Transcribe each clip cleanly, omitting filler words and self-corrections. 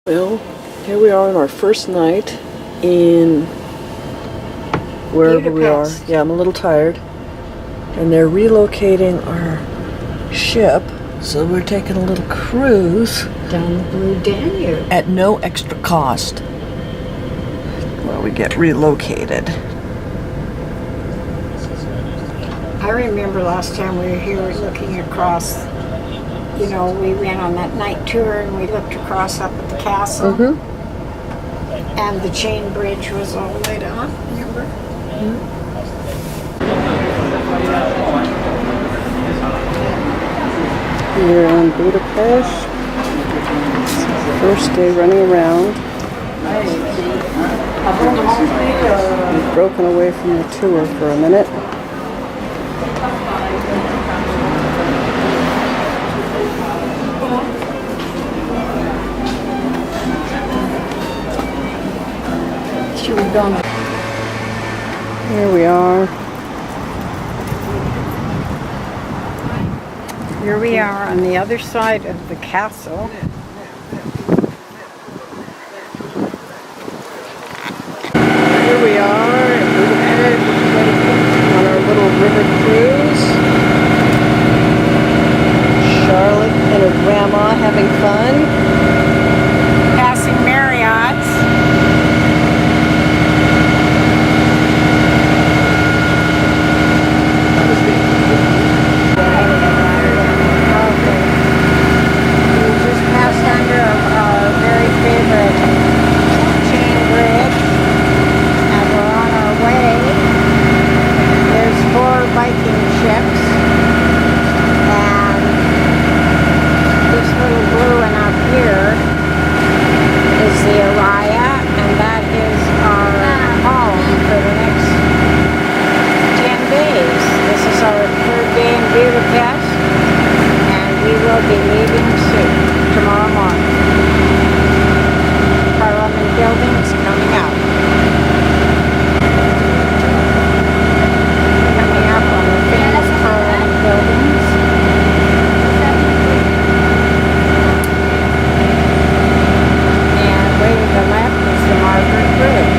Well, here we are on our first night in wherever Budapest. we are. Yeah, I'm a little tired. And they're relocating our ship, so we're taking a little cruise Down the Blue Danube. at no extra cost while we get relocated. I remember last time we were here looking across, you know, we went on that night tour and we looked across up at the castle. And the chain bridge was all lit up, remember? We're in Budapest. First day running around. We've broken away from the tour for a minute. She was gone. Here we are. Here we are on the other side of the castle. Here we are in Budapest on our little river cruise. Charlotte and her grandma having fun. Passing Marriott's. We just passed under our very favorite chain bridge, and we're on our way. There's 4 Viking ships, and this little blue one up here is the Araya, and that is our home for the next 10 days. This is our 3rd day in Budapest, and we will be leaving soon, tomorrow morning. Parliament building is coming up. Coming up on the famous Parliament buildings. And way to the left is the Margaret Bridge.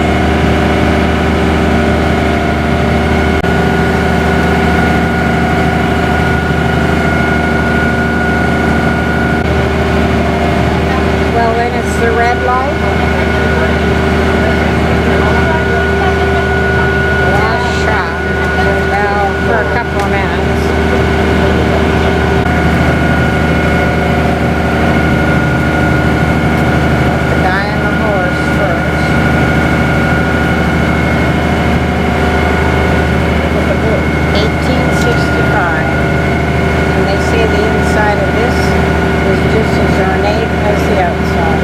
Well, then it's the red light. Last shot. Well, for a couple of minutes. The guy on the horse first. 1865. And they say the inside of this is just as ornate as the outside.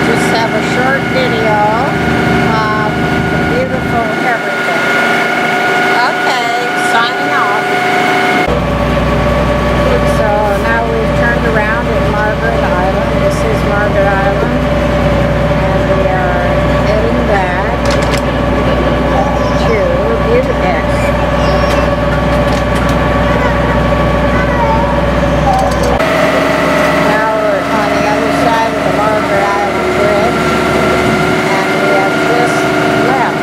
Just have a short video of the beautiful everything. Okay, signing off. So now we've turned around at Margaret Island. This is Margaret Island. And we are heading back to Budapest. Now we're on the other side of the Margaret Island Bridge, and we have just left.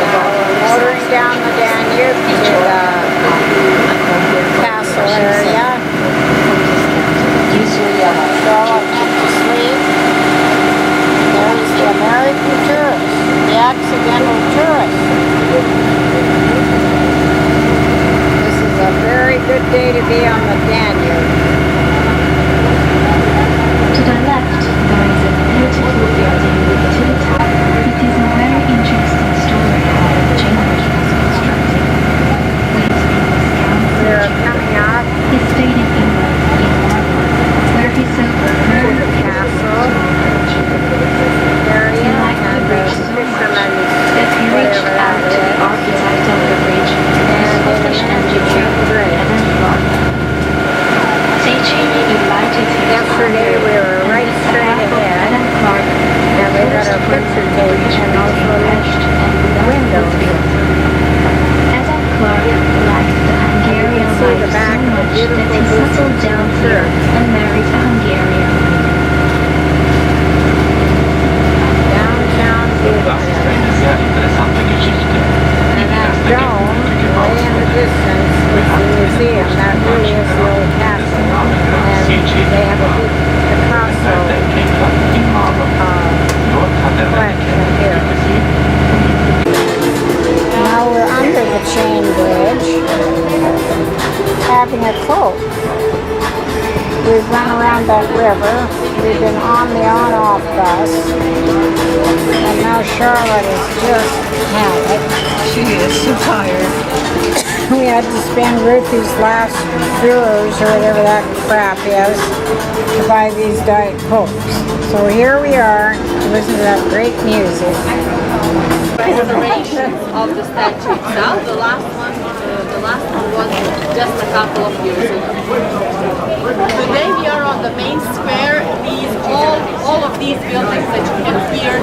We're motoring down the Danube to the castle area. So I'll have to sleep. There's the American tourist, the accidental tourist. This is a very good day to be on the Danube. To the left, there is a beautiful building with 2 towers. It is a very interesting story how the chain bridge was constructed. When its name was Count We're coming up he stayed in England, in Marburg, where he saw to the castle area and the fisherman's that he reached whatever out that to the is. architect of the bridge, And Scottish in the engineer chain bridge. Edinburgh. see the back of the that beautiful they settled down here and married a Hungarian. Downtown and that dome way in the distance is the museum. That really is the old castle. And they have a big Picasso collection here. Now we're under the chain bridge having a coat. We've run around that river. We've been on the on-off bus. And now Charlotte is just hammered. She is so tired. We had to spend Ruthie's last euros or whatever that crap is to buy these Diet Cokes. So here we are to listen to that great music. Restoration of the statue itself. The last one was just a couple of years ago. Today we are on the main square. All of these buildings that you can here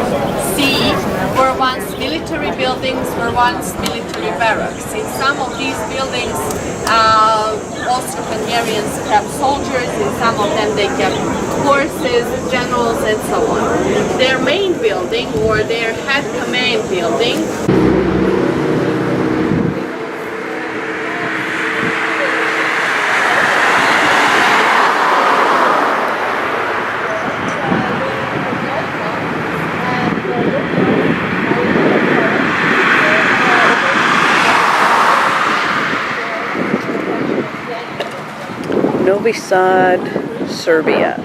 see were once military buildings, were once military barracks. In some of these buildings, Austro-Hungarians kept soldiers. In some of them, they kept horses, generals, and so on. Their main building, or their head command building, Novi Sad, Serbia.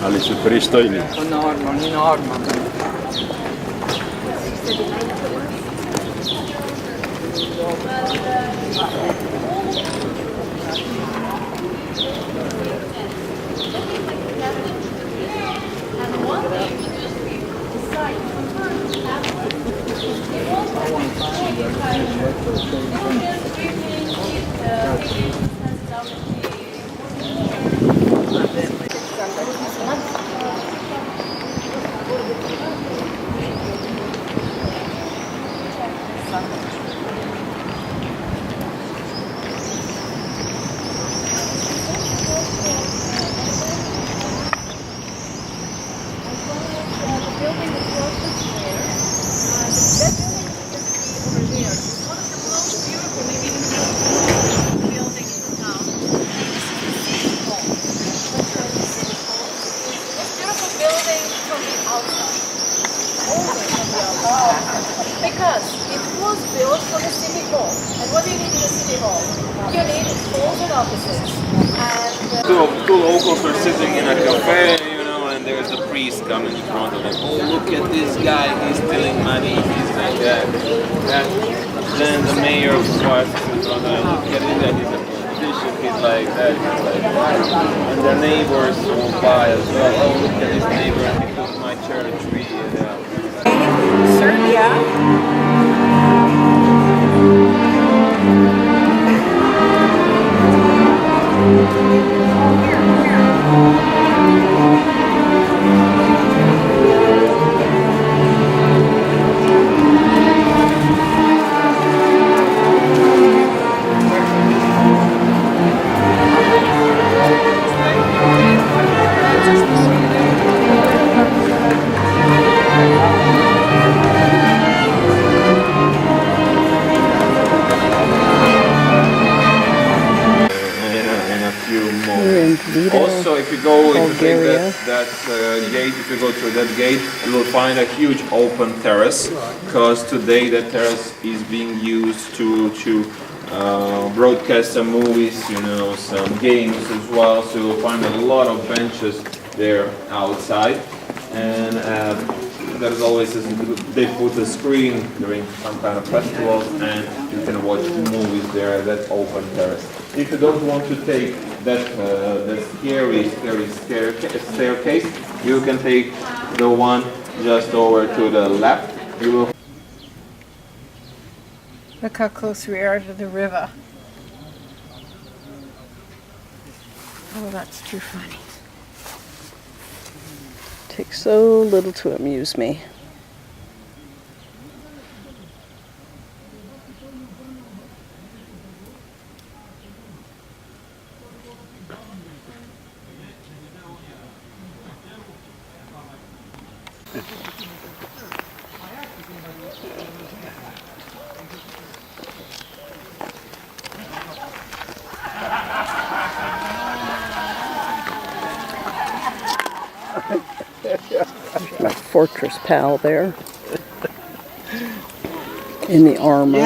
Ali su pristojni. Normalno. Because it was built for the city hall. And what do you need in the city hall? You need halls and offices. And Two locals are sitting in a cafe, you know, and priest come in front of them. Oh, look at this guy, he's stealing money, he's like that. Then the mayor of Christ is in front of them. Look at this guy, he's a politician, he's like that, he's like that. And the neighbors will buy as well. Oh, look at this neighbor, he put my cherry tree. Serbia. Also, if you go, if you take that gate, if you go through that gate, you will find a huge open terrace, because today that terrace is being used to broadcast some movies, you know, some games as well. So you'll find a lot of benches there outside, and there's always they put a screen during some kind of festivals, and you can watch movies there at that open terrace. If you don't want to take that scary staircase, you can take the one just over to the left. You will. Look how close we are to the river. Oh, that's too funny. Takes so little to amuse me. My fortress pal there in the armor. You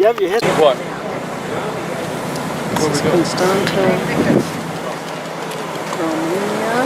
have your head. What? This is Constanța, Romania.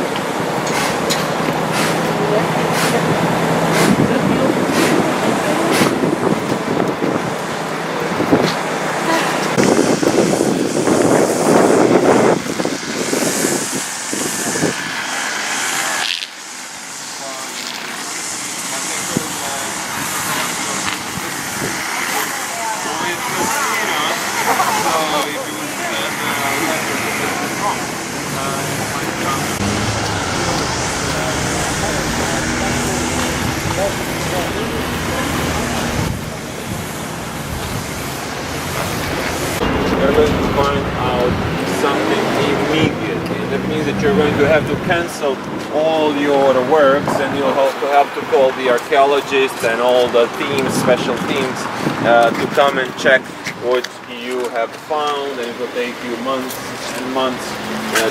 You're going to find out something immediately. That means that you're going to have to cancel all your works, and you'll have to call the archaeologists and all the teams, special teams, to come and check what you have found, and it will take you months and months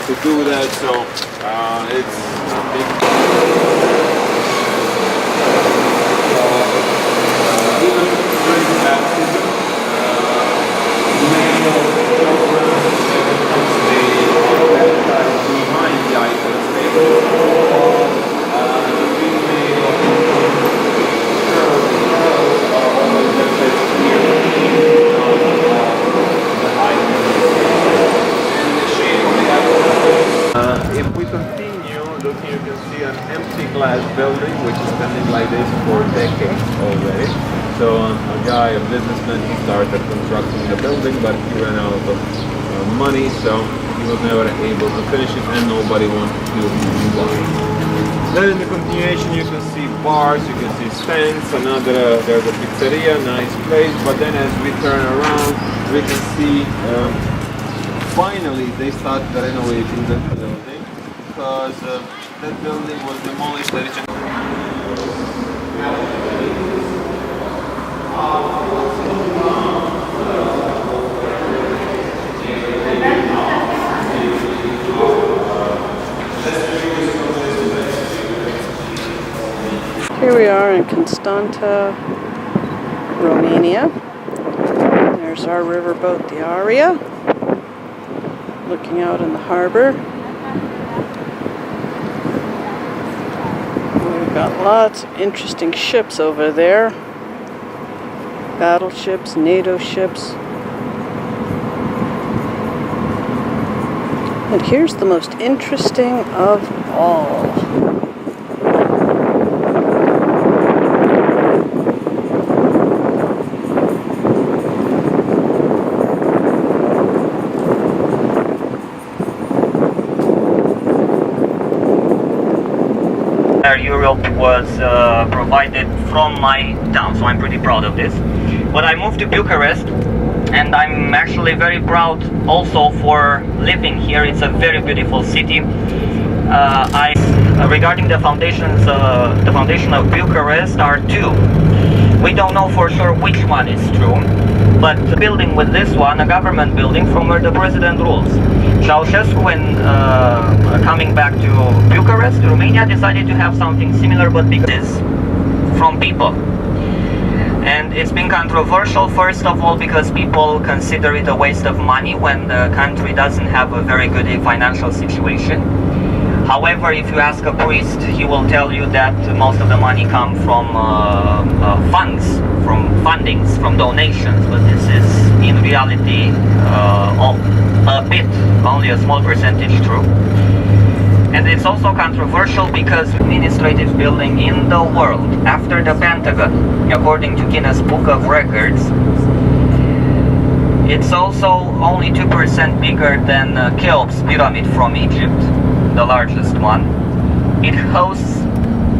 to do that. So it's a big even during baptism, behind the icons, they if we continue looking, you can see an empty glass building which is standing like this for decades already. So a guy, a businessman, he started constructing the building, but he ran out of money, so he was never able to finish it, and nobody wanted to buy it. Then in the continuation you can see bars, you can see stands, there's a pizzeria, nice place, but then as we turn around we can see finally they started renovating the building, because that building was demolished. Here we are in Constanța, Romania. There's our riverboat, the Aria, looking out in the harbor. Got lots of interesting ships over there. Battleships, NATO ships. And here's the most interesting of all. Europe was provided from my town, so I'm pretty proud of this. But I moved to Bucharest, and I'm actually very proud also for living here. It's a very beautiful city. Regarding the foundations, the foundation of Bucharest are two. We don't know for sure which one is true, but the building with this one, a government building from where the president rules. Ceausescu, when coming back to Bucharest, to Romania, decided to have something similar, but because from people. And it's been controversial, first of all, because people consider it a waste of money when the country doesn't have a very good financial situation. However, if you ask a priest, he will tell you that most of the money comes from funds, from fundings, from donations, but this is in reality a bit, only a small percentage true. And it's also controversial because administrative building in the world, after the Pentagon, according to Guinness Book of Records, it's also only 2% bigger than Cheops pyramid from Egypt, the largest one. It hosts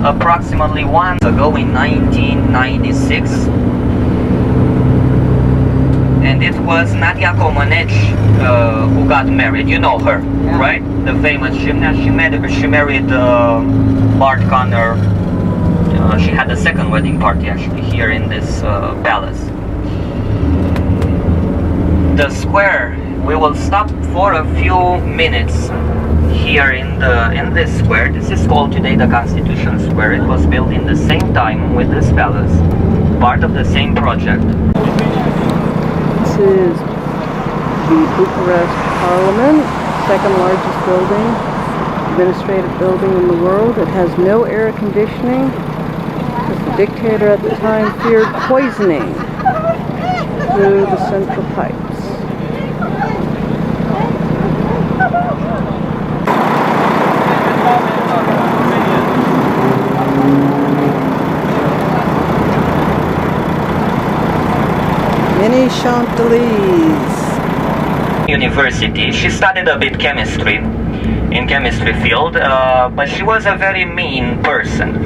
approximately one ago in 1996, and it was Nadia Comaneci who got married. You know her, yeah, right? The famous gymnast. She married Bart Conner. She had a second wedding party actually here in this palace. The square. We will stop for a few minutes here in this square. This is called today the Constitution Square. It was built in the same time with this palace, part of the same project. This is the Bucharest Parliament, second largest building, administrative building in the world. It has no air conditioning because the dictator at the time feared poisoning through the central pipes. Many chandeliers. University. She studied a bit chemistry, in chemistry field, but she was a very mean person.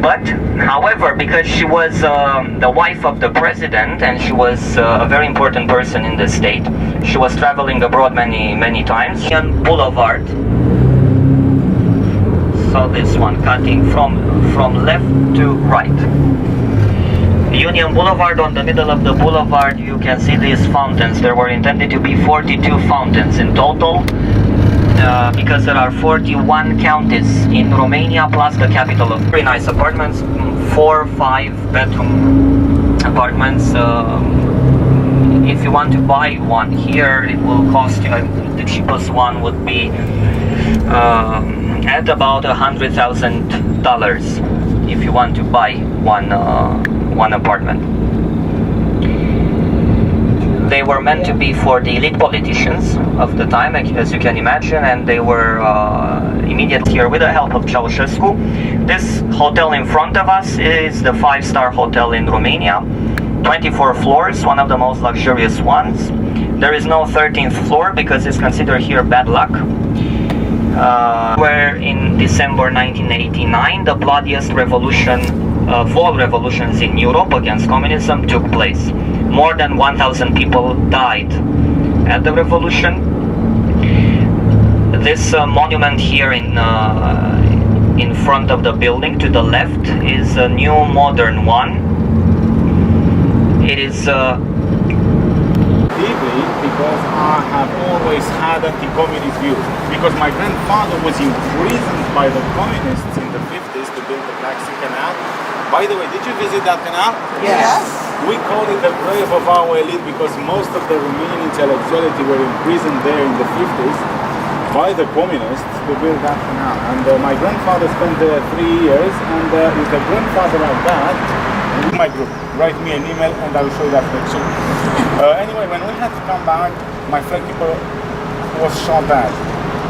But, however, because she was the wife of the president and she was a very important person in the state, she was traveling abroad many times. Union Boulevard. So this one, cutting from left to right. Union Boulevard, on the middle of the boulevard, you can see these fountains. There were intended to be 42 fountains in total, because there are 41 counties in Romania, plus the capital of very nice apartments, 4-5 bedroom apartments. If you want to buy one here, it will cost you, the cheapest one would be at about $100,000 if you want to buy one apartment. They were meant to be for the elite politicians of the time, as you can imagine, and they were immediately here with the help of Ceausescu. This hotel in front of us is the 5-star hotel in Romania, 24 floors, one of the most luxurious ones. There is no 13th floor because it's considered here bad luck. Where in December 1989 the bloodiest revolution of all revolutions in Europe against communism took place. More than 1,000 people died at the revolution. This monument here in front of the building to the left is a new modern one. It is deeply because I have always had anti-communist views. Because my grandfather was imprisoned by the communists in the 50s to build the Black Sea Canal. By the way, did you visit that canal? Yes. We call it the grave of our elite because most of the Romanian intellectuality were imprisoned there in the 50s. by the communists to build that canal. And my grandfather spent there 3 years, and with a grandfather like that, my group, write me an email and I will show you that picture. Anyway, when we had to come back, my flag keeper was shot at.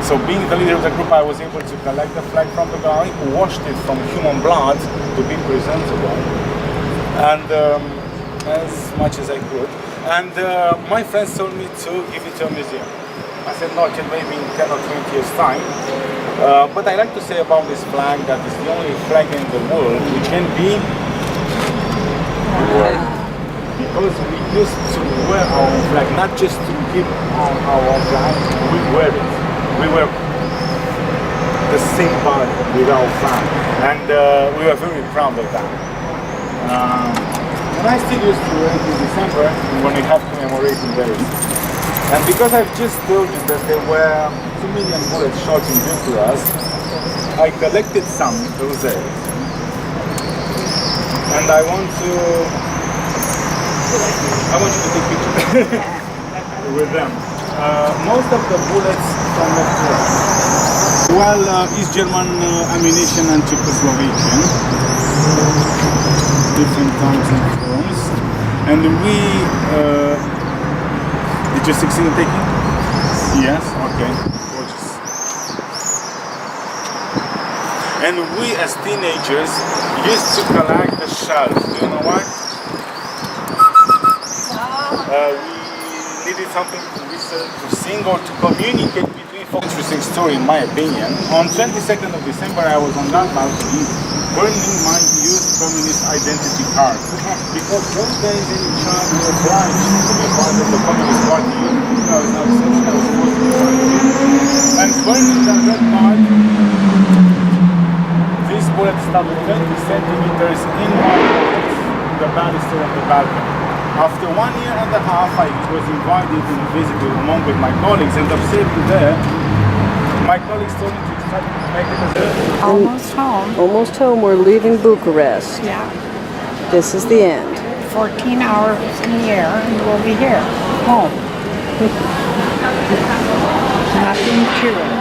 So being the leader of the group, I was able to collect the flag from the guy who washed it from human blood to be presentable, and as much as I could. And my friends told me to give it to a museum. I said no, till maybe in 10 or 20 years time. But I like to say about this flag that it's the only flag in the world which can be worn. Because we used to wear our own flag, not just to keep on our own flag, we wear it. We were the same body with our flag, and we were very proud of that. And I still used to wear it in December when we have commemorating days. And because I've just told you that there were 2 million bullets shot in Bucharest, I collected some those days. And I want you to take pictures with them. Most of the bullets from the front. Well, East German ammunition and Czechoslovakian, different types and forms. And we, did you succeed in taking? Yes, okay, gorgeous. And we as teenagers used to collect the shells. Do you know why? We needed something to sing or to communicate between folks. Interesting story, in my opinion. On 22nd of December, I was on that balcony burning my youth communist identity card. Because those days any child was obliged to be part of the Communist Party. I was not such, I was supposed to be part of it. And burning that red card, this bullet stopped 20 centimeters in my pocket, the banister of the balcony. After 1 year and a half, I was invited to visit along with my colleagues, and observing there, my colleagues told me to try to make it as Almost home. Almost home. We're leaving Bucharest. Yeah. This is the end. 14 hours in the air and we'll be here. Home. Nothing to it.